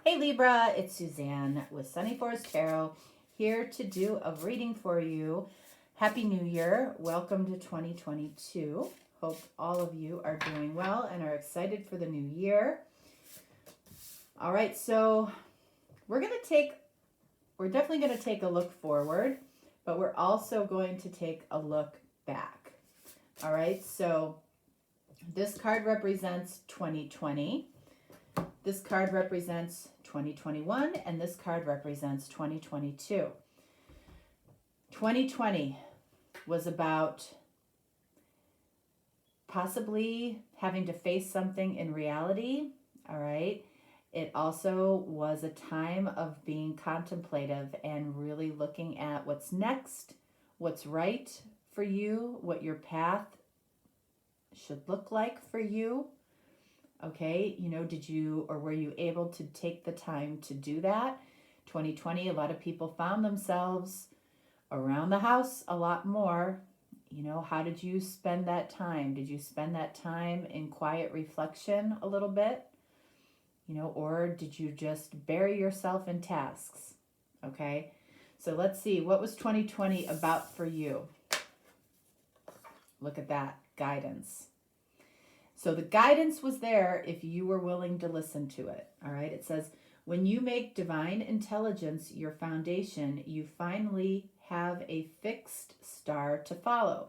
Hey Libra, it's Suzanne with Sunny Forest Tarot, here to do a reading for you. Happy New Year. Welcome to 2022. Hope all of you are doing well and are excited for the new year. All right, so we're definitely going to take a look forward, but we're also going to take a look back. All right, so this card represents 2020. This card represents 2021, and this card represents 2022. 2020 was about possibly having to face something in reality, all right? It also was a time of being contemplative and really looking at what's next, what's right for you, what your path should look like for you. Okay, were you able to take the time to do that? 2020, a lot of people found themselves around the house a lot more. How did you spend that time? Did you spend that time in quiet reflection a little bit? Or did you just bury yourself in tasks? Okay, so let's see, what was 2020 about for you? Look at that, guidance. So the guidance was there if you were willing to listen to it. All right. It says, when you make divine intelligence your foundation, you finally have a fixed star to follow.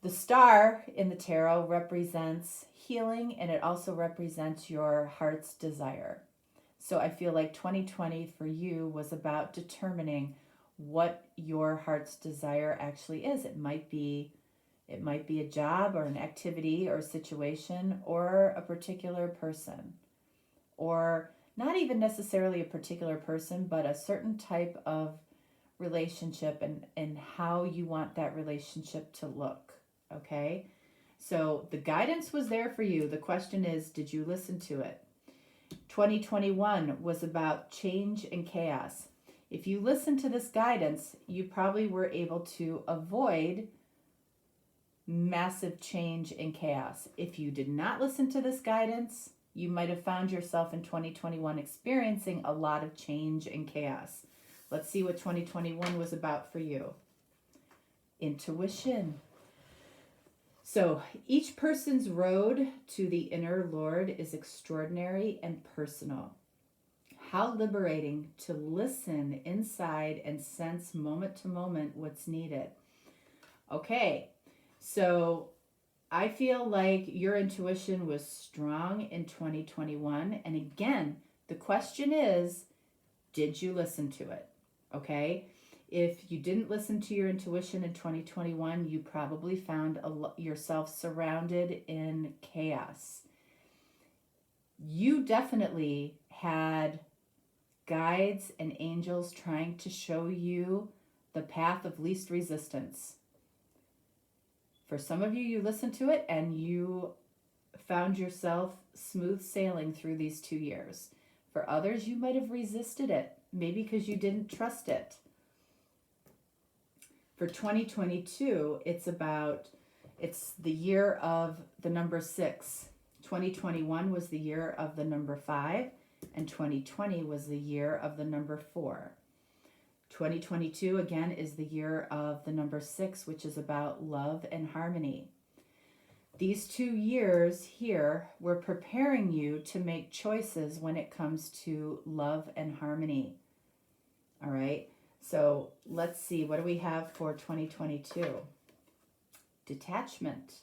The star in the tarot represents healing, and it also represents your heart's desire. So I feel like 2020 for you was about determining what your heart's desire actually is. It might be a job or an activity or a situation or a particular person, or not even necessarily a particular person, but a certain type of relationship and how you want that relationship to look. Okay, so the guidance was there for you. The question is, did you listen to it? 2021 was about change and chaos. If you listened to this guidance, you probably were able to avoid massive change and chaos. If you did not listen to this guidance, you might have found yourself in 2021 experiencing a lot of change and chaos. Let's see what 2021 was about for you. Intuition. So each person's road to the inner Lord is extraordinary and personal. How liberating to listen inside and sense moment to moment what's needed. Okay. So I feel like your intuition was strong in 2021. And again, the question is, did you listen to it? Okay. If you didn't listen to your intuition in 2021, you probably found yourself surrounded in chaos. You definitely had guides and angels trying to show you the path of least resistance. For some of you, you listened to it and you found yourself smooth sailing through these 2 years. For others, you might have resisted it, maybe because you didn't trust it. For 2022, it's the year of the number 6. 2021 was the year of the number 5, and 2020 was the year of the number 4. 2022, again, is the year of the number 6, which is about love and harmony. These 2 years here, we're preparing you to make choices when it comes to love and harmony. All right, so let's see, what do we have for 2022? Detachment.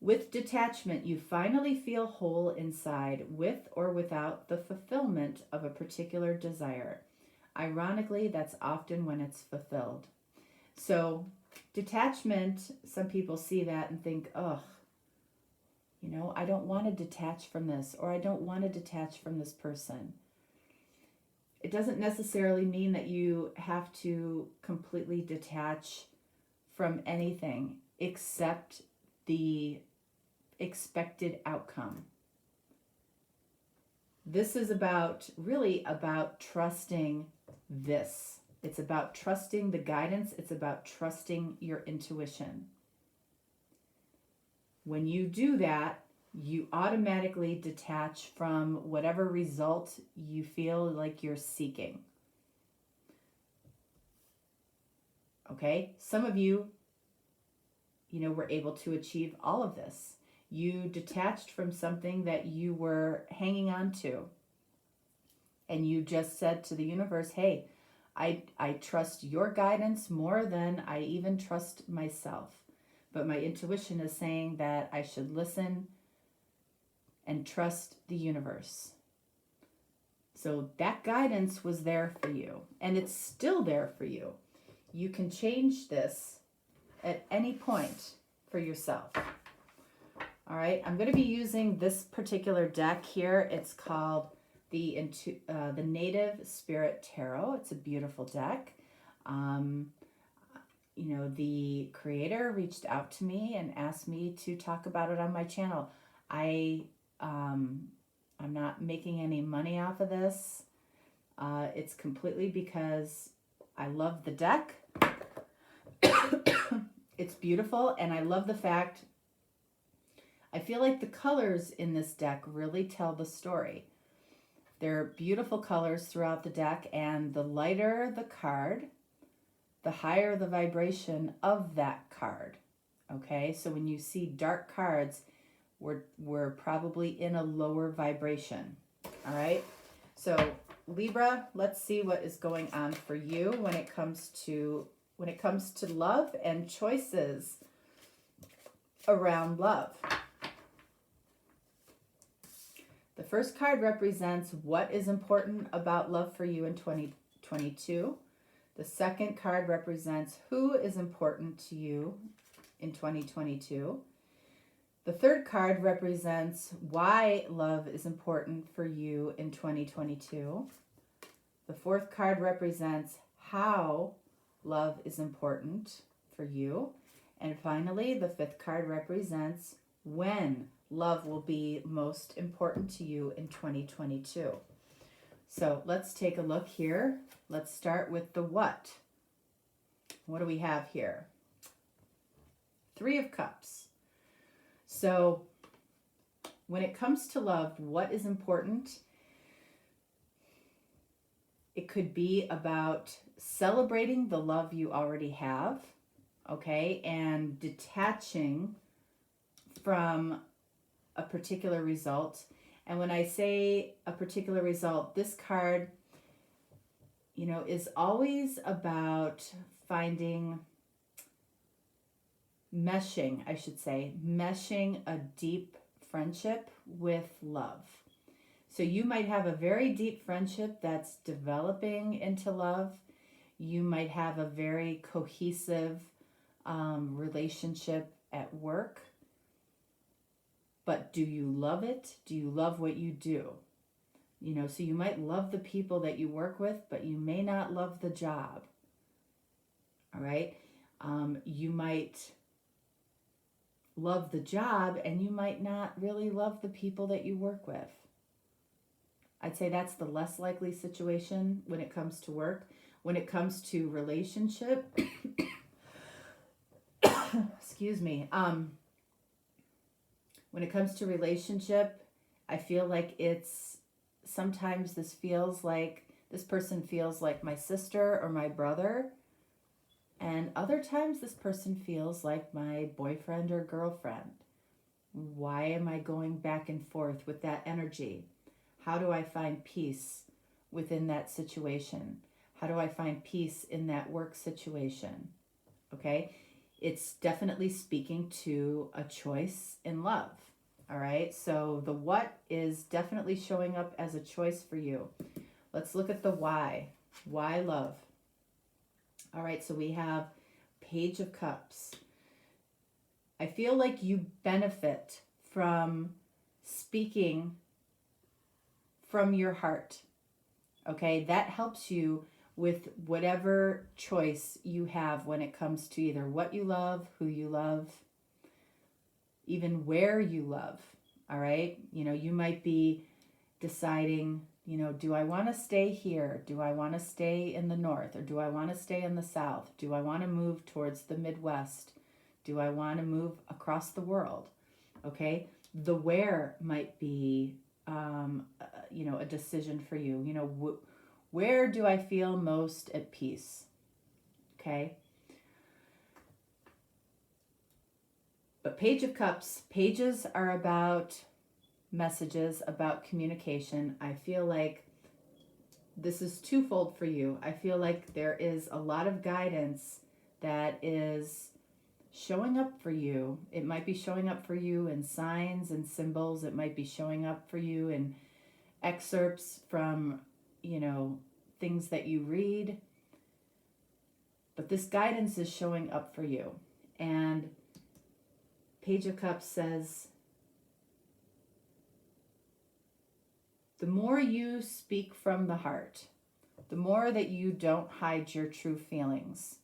With detachment, you finally feel whole inside, with or without the fulfillment of a particular desire. Ironically, that's often when it's fulfilled. So detachment, some people see that and think, ugh, I don't want to detach from this, or I don't want to detach from this person. It doesn't necessarily mean that you have to completely detach from anything except the expected outcome. This is really about trusting this. It's about trusting the guidance. It's about trusting your intuition. When you do that, you automatically detach from whatever result you feel like you're seeking. Okay? Some of you, were able to achieve all of this. You detached from something that you were hanging on to. And you just said to the universe, hey, I trust your guidance more than I even trust myself. But my intuition is saying that I should listen and trust the universe. So that guidance was there for you, and it's still there for you. You can change this at any point for yourself. All right, I'm going to be using this particular deck here. It's called the Native Spirit Tarot. It's a beautiful deck. The creator reached out to me and asked me to talk about it on my channel. I'm not making any money off of this. It's completely because I love the deck. It's beautiful, and I love the fact, I feel like the colors in this deck really tell the story. There are beautiful colors throughout the deck, and the lighter the card, the higher the vibration of that card. Okay, so when you see dark cards, we're probably in a lower vibration. All right, so Libra, let's see what is going on for you when it comes to love and choices around love. The first card represents what is important about love for you in 2022. The second card represents who is important to you in 2022. The third card represents why love is important for you in 2022. The fourth card represents how love is important for you. And finally, the fifth card represents when love will be most important to you in 2022. So let's take a look here. Let's start with the what. What do we have here? 3 of Cups. So when it comes to love, what is important? It could be about celebrating the love you already have, okay, and detaching from a particular result. And when I say a particular result, this card, is always about finding, meshing a deep friendship with love. So you might have a very deep friendship that's developing into love. You might have a very cohesive relationship at work. But do you love it? Do you love what you do? So you might love the people that you work with, but you may not love the job. All right? You might love the job, and you might not really love the people that you work with. I'd say that's the less likely situation when it comes to work. When it comes to relationship, excuse me, when it comes to relationship, I feel like sometimes this person feels like my sister or my brother. And other times this person feels like my boyfriend or girlfriend. Why am I going back and forth with that energy? How do I find peace within that situation? How do I find peace in that work situation? Okay? It's definitely speaking to a choice in love. All right? So the what is definitely showing up as a choice for you. Let's look at the why. Why love? All right, so we have Page of Cups. I feel like you benefit from speaking from your heart. Okay, that helps you with whatever choice you have when it comes to either what you love, who you love, even where you love. All right, you might be deciding, do I want to stay here? Do I want to stay in the north? Or do I want to stay in the south? Do I want to move towards the Midwest? Do I want to move across the world? Okay, The where might be, a decision for you. Where do I feel most at peace? Okay. But Page of Cups, pages are about messages, about communication. I feel like this is twofold for you. I feel like there is a lot of guidance that is showing up for you. It might be showing up for you in signs and symbols. It might be showing up for you in excerpts from, things that you read. But this guidance is showing up for you. And Page of Cups says, the more you speak from the heart, the more that you don't hide your true feelings,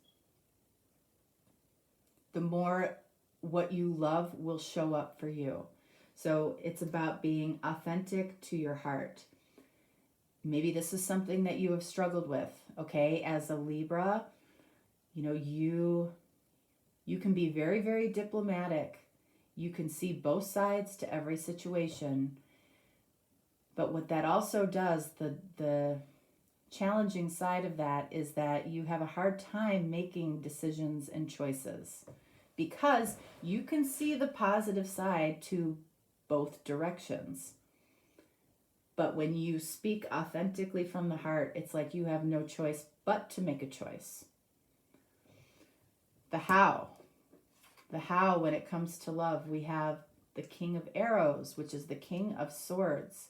the more what you love will show up for you. So it's about being authentic to your heart. Maybe this is something that you have struggled with, okay? As a Libra, you can be very, very diplomatic. You can see both sides to every situation. But what that also does, the challenging side of that is that you have a hard time making decisions and choices because you can see the positive side to both directions. But when you speak authentically from the heart, it's like you have no choice but to make a choice. The how when it comes to love, we have the King of Arrows, which is the King of Swords.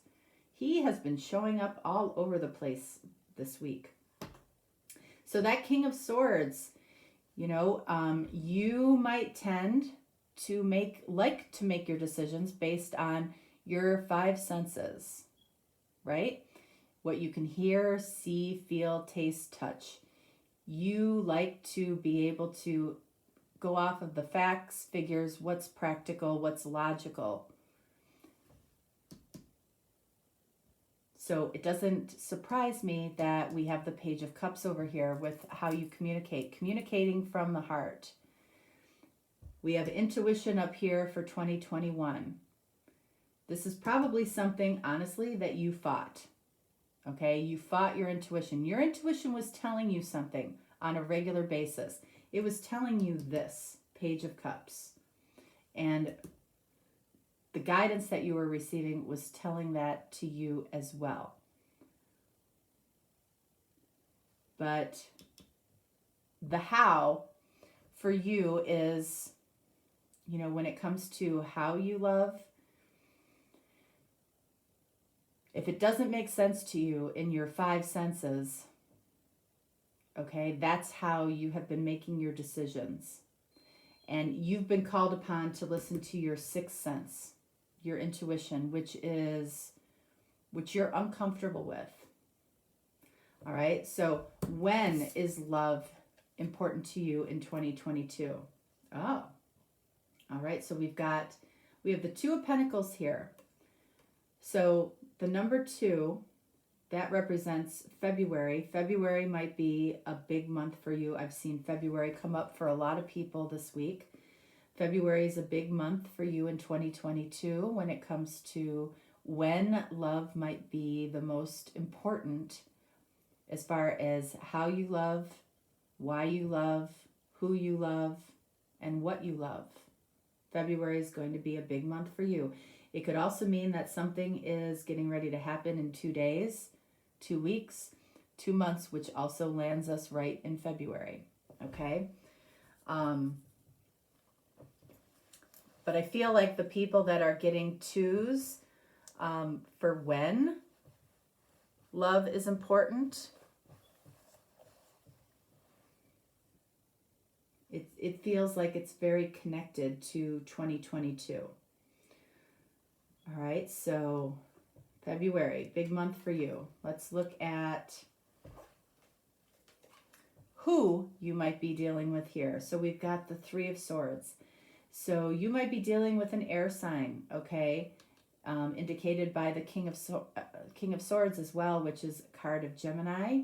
He has been showing up all over the place this week. So that King of Swords, you might tend to make your decisions based on your five senses, right? What you can hear, see, feel, taste, touch. You like to be able to go off of the facts, figures, what's practical, what's logical. So it doesn't surprise me that we have the Page of Cups over here with how you communicating from the heart. We have intuition up here for 2021. This is probably something, honestly, that you fought. Okay, you fought your intuition. Your intuition was telling you something on a regular basis. It was telling you this, Page of Cups. And the guidance that you were receiving was telling that to you as well. But the how for you is, when it comes to how you love, if it doesn't make sense to you in your five senses, okay, that's how you have been making your decisions. And you've been called upon to listen to your sixth sense, your intuition, which you're uncomfortable with. All right, so when is love important to you in 2022? Oh, all right, so we have the Two of Pentacles here. So the number 2, that represents February. February might be a big month for you. I've seen February come up for a lot of people this week. February is a big month for you in 2022 when it comes to when love might be the most important as far as how you love, why you love, who you love, and what you love. February is going to be a big month for you. It could also mean that something is getting ready to happen in 2 days, 2 weeks, 2 months, which also lands us right in February, okay? But I feel like the people that are getting 2s for when love is important, it feels like it's very connected to 2022. All right, so February, big month for you. Let's look at who you might be dealing with here. So we've got the 3 of Swords. So you might be dealing with an air sign, okay, indicated by the King of Swords as well, which is a card of Gemini.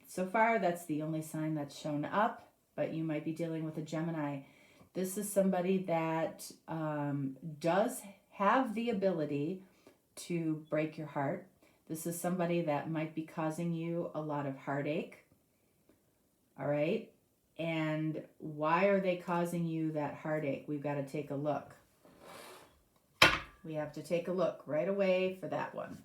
So far, that's the only sign that's shown up, but you might be dealing with a Gemini. This is somebody that does have the ability to break your heart. This is somebody that might be causing you a lot of heartache. All right. And why are they causing you that heartache? We've got to take a look. We have to take a look right away for that one.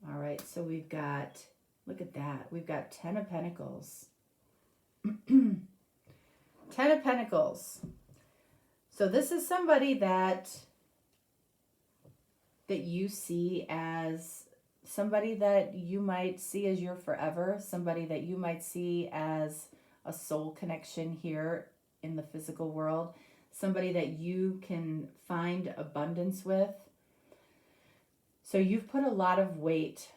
All right, so we've got, look at that. We've got 10 of Pentacles. 10 of Pentacles. So this is somebody that you see as somebody that you might see as your forever, somebody that you might see as a soul connection here in the physical world, somebody that you can find abundance with. So you've put a lot of weight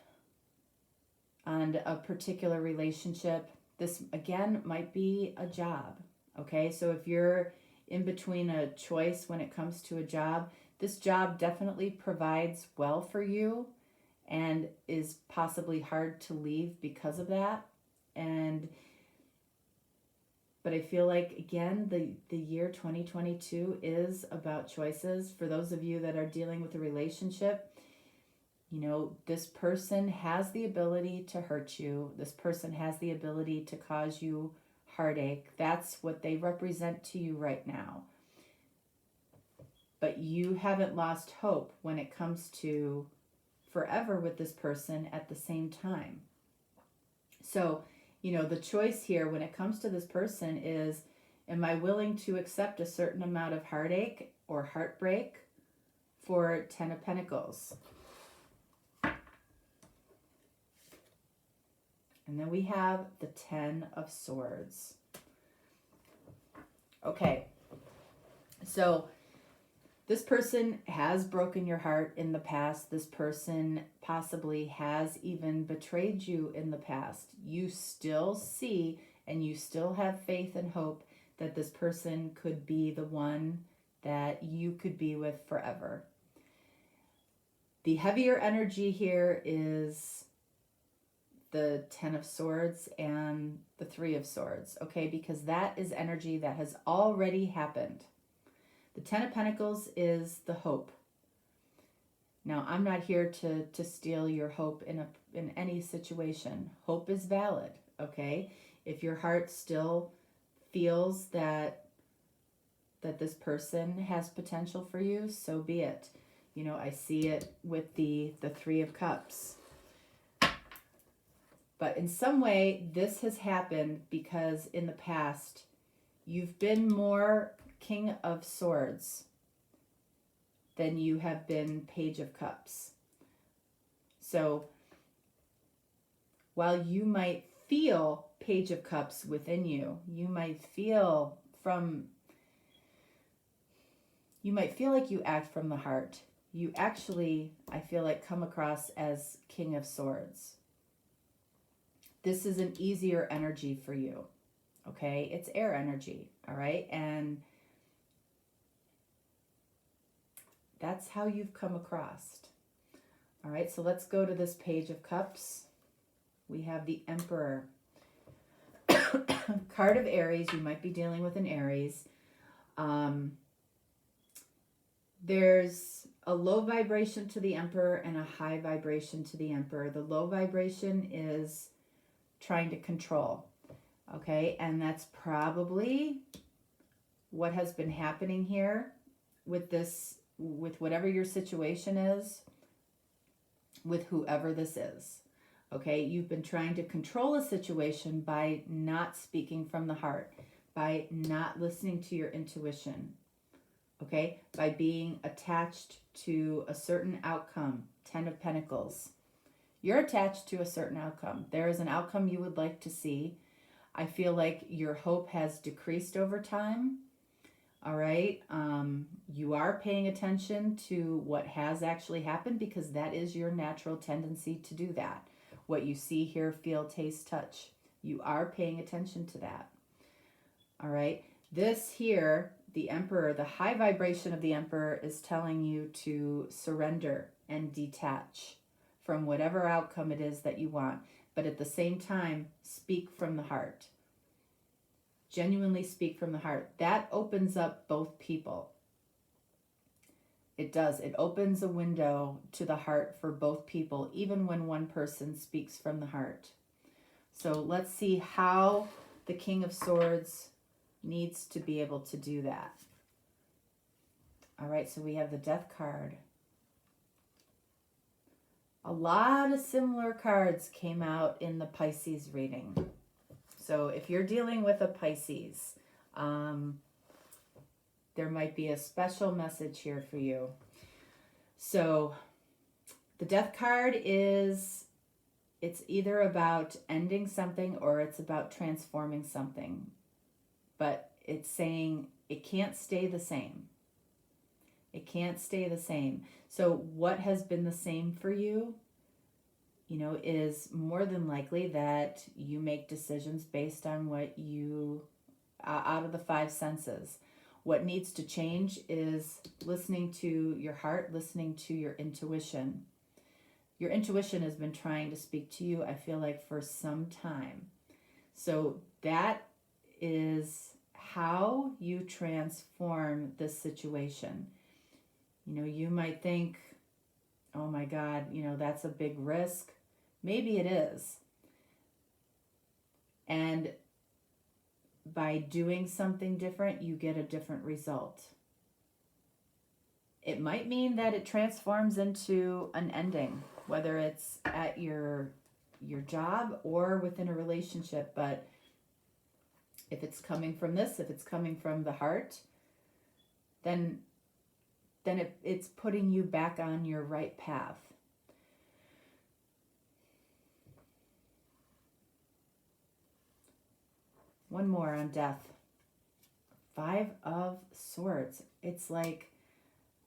on a particular relationship. This, again, might be a job, okay? So if you're in between a choice when it comes to a job, this job definitely provides well for you and is possibly hard to leave because of that. But I feel like, again, the year 2022 is about choices. For those of you that are dealing with a relationship, you know, this person has the ability to hurt you. This person has the ability to cause you heartache. That's what they represent to you right now. But you haven't lost hope when it comes to forever with this person at the same time. So, you know, the choice here when it comes to this person is, am I willing to accept a certain amount of heartache or heartbreak for 10 of Pentacles? And then we have the 10 of Swords. Okay, so this person has broken your heart in the past. This person possibly has even betrayed you in the past. You still see and you still have faith and hope that this person could be the one that you could be with forever. The heavier energy here is the 10 of Swords and the 3 of Swords, okay? Because that is energy that has already happened. The 10 of Pentacles is the hope. Now, I'm not here to steal your hope in any situation. Hope is valid, okay? If your heart still feels that this person has potential for you, so be it. You know, I see it with the 3 of Cups. But in some way, this has happened because in the past, you've been more King of Swords than you have been Page of Cups. So while you might feel Page of Cups within you, you might feel like you act from the heart. You actually, I feel like, come across as King of Swords. This is an easier energy for you, okay? It's air energy, all right? And that's how you've come across. All right, so let's go to this Page of Cups. We have the Emperor. Card of Aries. You might be dealing with an Aries. There's a low vibration to the Emperor and a high vibration to the Emperor. The low vibration is trying to control, okay? And that's probably what has been happening here with this, with whatever your situation is, with whoever this is, okay? You've been trying to control a situation by not speaking from the heart, by not listening to your intuition, okay? By being attached to a certain outcome. 10 of Pentacles. You're attached to a certain outcome. There is an outcome you would like to see. I feel like your hope has decreased over time. All right. You are paying attention to what has actually happened because that is your natural tendency to do that. What you see, hear, feel, taste, touch. You are paying attention to that. All right. This here, the Emperor, the high vibration of the Emperor is telling you to surrender and detach from whatever outcome it is that you want. but at the same time, speak from the heart. Genuinely speak from the heart. That opens up both people. It does. It opens a window to the heart for both people, even when one person speaks from the heart. So let's see how the King of Swords needs to be able to do that. All right, so we have the Death card. A lot of similar cards came out in the Pisces reading. So if you're dealing with a Pisces, there might be a special message here for you. So the Death card is, it's either about ending something or it's about transforming something. But it's saying it can't stay the same. It can't stay the same. So what has been the same for you, is more than likely that you make decisions based on what you, out of the five senses. What needs to change is listening to your heart, listening to your intuition. Your intuition has been trying to speak to you, I feel like, for some time. So that is how you transform this situation. You might think, oh my God, that's a big risk. Maybe it is. And by doing something different, you get a different result. It might mean that it transforms into an ending, whether it's at your job or within a relationship. But if it's coming from this, if it's coming from the heart, then it's putting you back on your right path. One more on Death. 5 of Swords. It's like,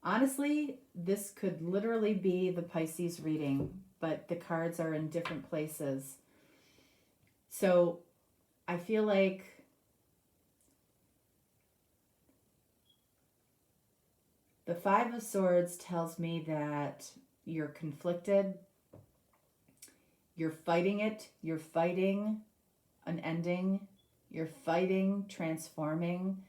honestly, this could literally be the Pisces reading, but the cards are in different places. So I feel like the 5 of Swords tells me that you're conflicted, you're fighting it, you're fighting an ending, you're fighting transforming.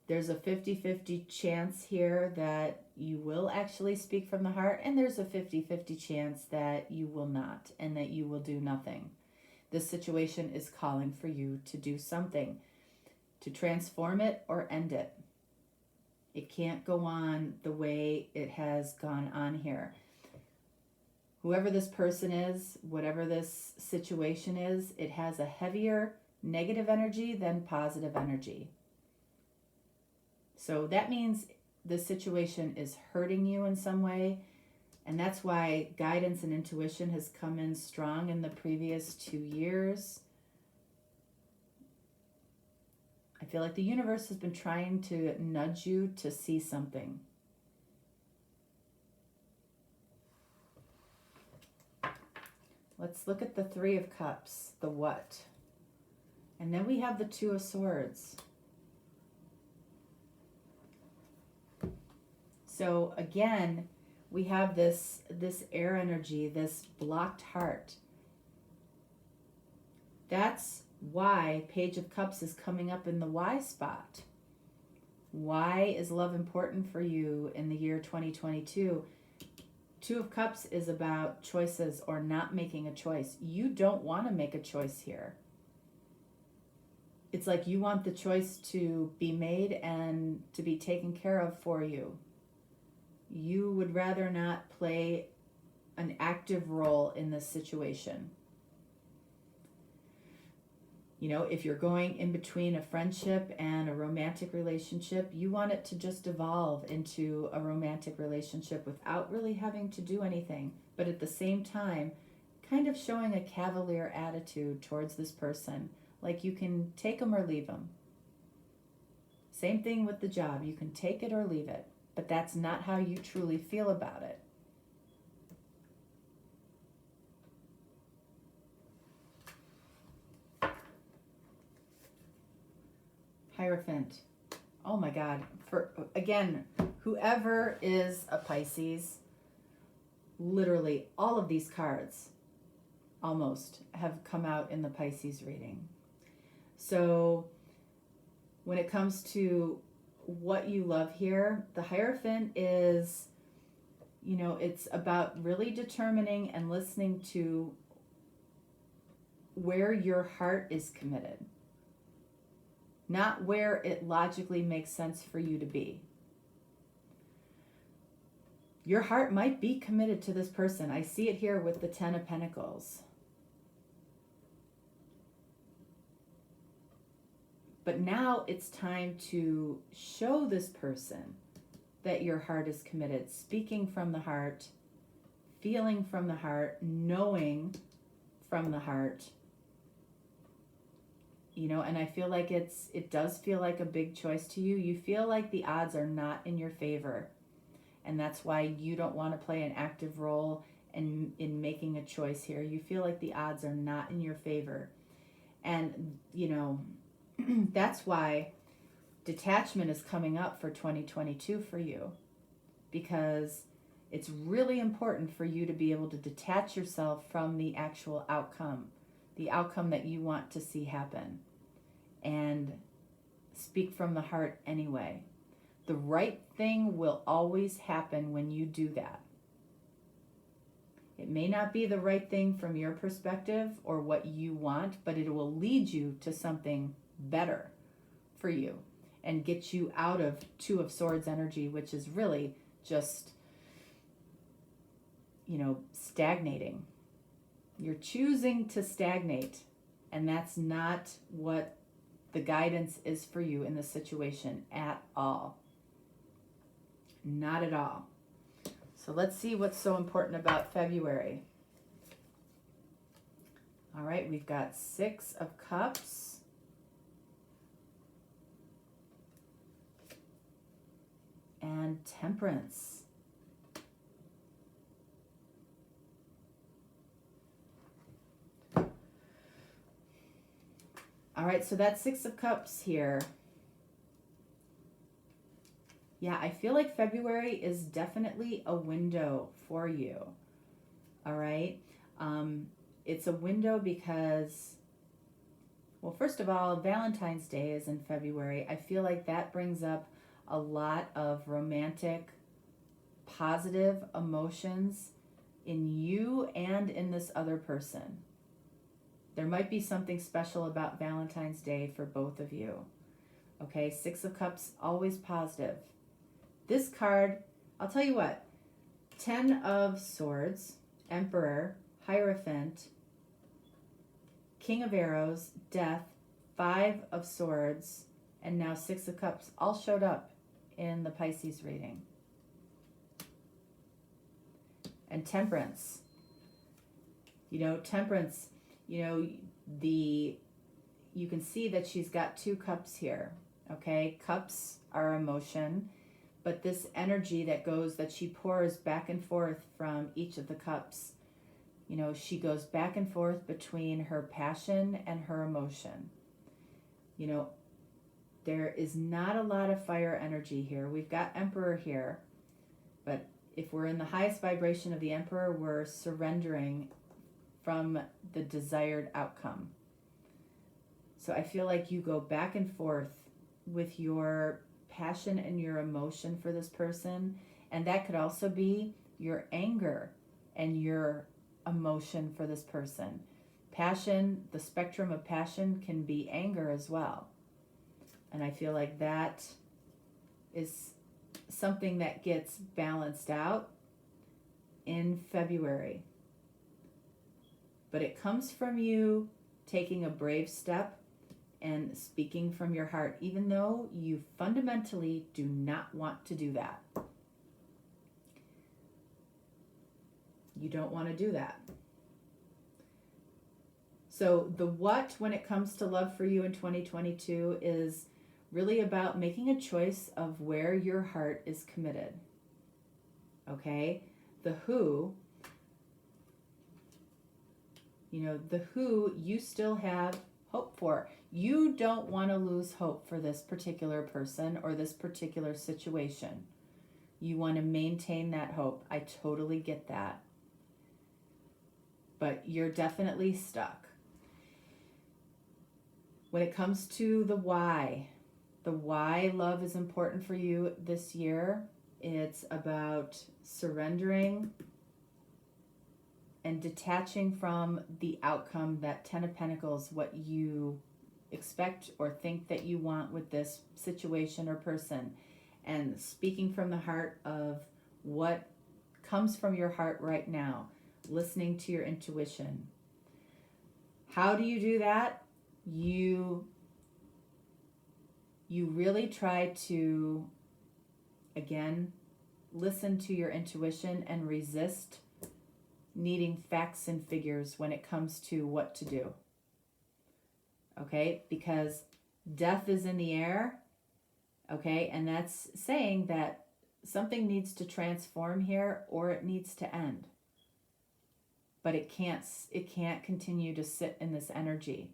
There's a 50-50 chance here that you will actually speak from the heart, and there's a 50-50 chance that you will not, and that you will do nothing. This situation is calling for you to do something, to transform it or end it. It can't go on the way it has gone on here. Whoever this person is, whatever this situation is, it has a heavier negative energy than positive energy. So that means the situation is hurting you in some way, and that's why guidance and intuition has come in strong in the previous 2 years. I feel like the universe has been trying to nudge you to see something. Let's look at the 3 of Cups, the what? And then we have the 2 of Swords. So again, we have this air energy, this blocked heart. That's why Page of Cups is coming up in the why spot. Why is love important for you in the year 2022? 2 of Cups is about choices or not making a choice. You don't want to make a choice here. It's like you want the choice to be made and to be taken care of for you. You would rather not play an active role in this situation. If you're going in between a friendship and a romantic relationship, you want it to just evolve into a romantic relationship without really having to do anything, but at the same time, kind of showing a cavalier attitude towards this person, like you can take them or leave them. Same thing with the job. You can take it or leave it, but that's not how you truly feel about it. Hierophant. Oh my God. Again, whoever is a Pisces, literally all of these cards almost have come out in the Pisces reading. So when it comes to what you love here, the Hierophant is, you know, it's about really determining and listening to where your heart is committed, not where it logically makes sense for you to be. Your heart might be committed to this person. I see it here with the Ten of Pentacles. But now it's time to show this person that your heart is committed, speaking from the heart, feeling from the heart, knowing from the heart. You know, and I feel like it does feel like a big choice to you. You feel like the odds are not in your favor. And that's why you don't want to play an active role in making a choice here. You feel like the odds are not in your favor. And, you know, that's why detachment is coming up for 2022 for you, because it's really important for you to be able to detach yourself from the actual outcome, the outcome that you want to see happen, and speak from the heart anyway. The right thing will always happen when you do that. It may not be the right thing from your perspective or what you want, but it will lead you to something better for you and get you out of Two of Swords energy, which is really just, you know, stagnating. You're choosing to stagnate, and that's not what the guidance is for you in this situation at all. Not at all. So let's see what's so important about February. All right, we've got Six of Cups. And Temperance. All right, so that's Six of Cups here. Yeah, I feel like February is definitely a window for you. All right. It's a window because, well, first of all, Valentine's Day is in February. I feel like that brings up a lot of romantic, positive emotions in you and in this other person. There might be something special about Valentine's Day for both of you. Okay, Six of Cups, always positive. This card, I'll tell you what, 10 of Swords, Emperor, Hierophant, King of Arrows, Death, 5 of Swords, and now Six of Cups all showed up in the Pisces reading. And Temperance. You know, Temperance, you know, you can see that she's got 2 cups here, okay? Cups are emotion, but this energy that she pours back and forth from each of the cups, you know, she goes back and forth between her passion and her emotion. You know, there is not a lot of fire energy here. We've got Emperor here, but if we're in the highest vibration of the Emperor, we're surrendering from the desired outcome. So I feel like you go back and forth with your passion and your emotion for this person, and that could also be your anger and your emotion for this person. Passion, the spectrum of passion can be anger as well. And I feel like that is something that gets balanced out in February. But it comes from you taking a brave step and speaking from your heart, even though you fundamentally do not want to do that. You don't want to do that. So the what, when it comes to love for you in 2022, is really about making a choice of where your heart is committed. Okay? The who, you know, the who you still have hope for. You don't want to lose hope for this particular person or this particular situation. You want to maintain that hope. I totally get that. but you're definitely stuck. When it comes to the why love is important for you this year. It's about surrendering and detaching from the outcome, that 10 of Pentacles, what you expect or think that you want with this situation or person, and speaking from the heart of what comes from your heart right now, listening to your intuition. How do you do that? You really try to, again, listen to your intuition and resist needing facts and figures when it comes to what to do. Okay? Because death is in the air. Okay? And that's saying that something needs to transform here or it needs to end. But it can't continue to sit in this energy.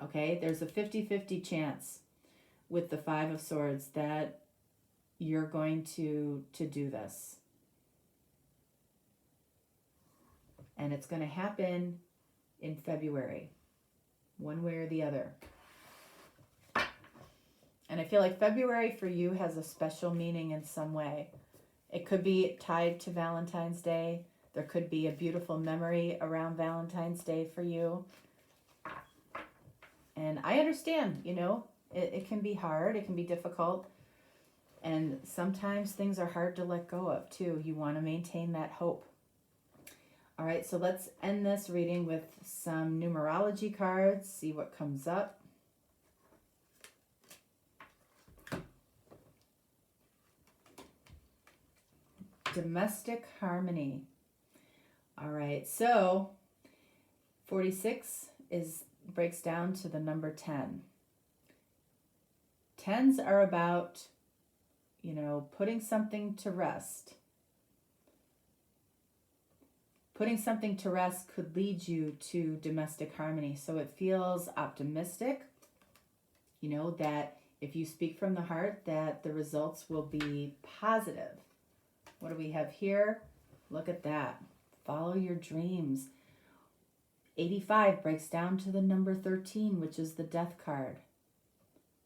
Okay? There's a 50-50 chance with the 5 of Swords that you're going to do this. And it's going to happen in February, one way or the other. And I feel like February for you has a special meaning in some way. It could be tied to Valentine's Day. There could be a beautiful memory around Valentine's Day for you. And I understand, you know, it can be hard. It can be difficult. And sometimes things are hard to let go of too. You want to maintain that hope. All right, so let's end this reading with some numerology cards, see what comes up. Domestic harmony. All right, so 46 breaks down to the number 10. 10s are about, you know, putting something to rest. Putting something to rest could lead you to domestic harmony. So it feels optimistic, you know, that if you speak from the heart, that the results will be positive. What do we have here? Look at that. Follow your dreams. 85 breaks down to the number 13, which is the death card.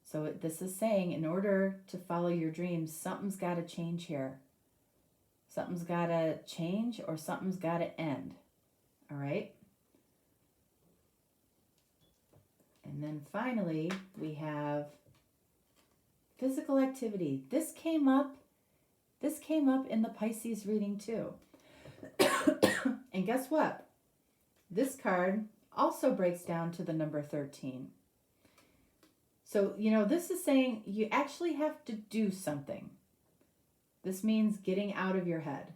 So this is saying in order to follow your dreams, something's got to change here. Something's got to change or something's got to end. All right? And then finally, we have physical activity. This came up in the Pisces reading too. And guess what? This card also breaks down to the number 13. So, you know, this is saying you actually have to do something. This means getting out of your head.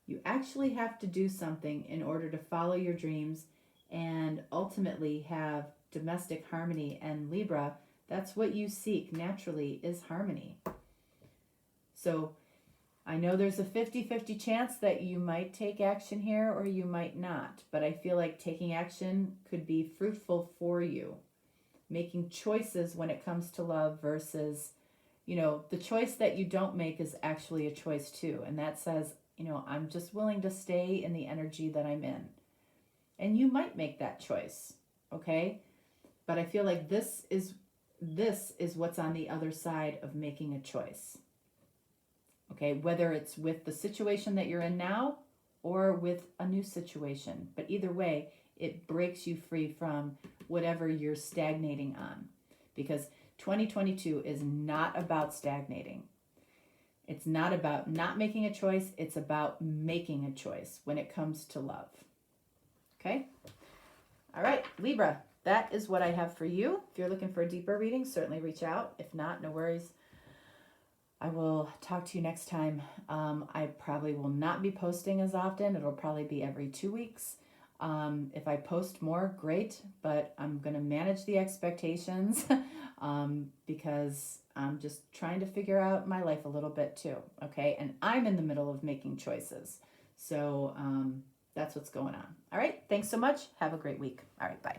You actually have to do something in order to follow your dreams and ultimately have domestic harmony. And Libra, that's what you seek naturally, is harmony. So I know there's a 50-50 chance that you might take action here or you might not, but I feel like taking action could be fruitful for you. Making choices when it comes to love versus, you know, the choice that you don't make is actually a choice too. And that says, you know, I'm just willing to stay in the energy that I'm in. And you might make that choice, okay? But I feel like this is what's on the other side of making a choice. Okay, whether it's with the situation that you're in now or with a new situation. But either way, it breaks you free from whatever you're stagnating on. Because 2022 is not about stagnating. It's not about not making a choice. It's about making a choice when it comes to love. Okay? All right, Libra, that is what I have for you. If you're looking for a deeper reading, certainly reach out. If not, no worries. I will talk to you next time. I probably will not be posting as often. It'll probably be every 2 weeks. If I post more, great, but I'm going to manage the expectations because I'm just trying to figure out my life a little bit too, okay? And I'm in the middle of making choices. So that's what's going on. All right, thanks so much. Have a great week. All right, bye.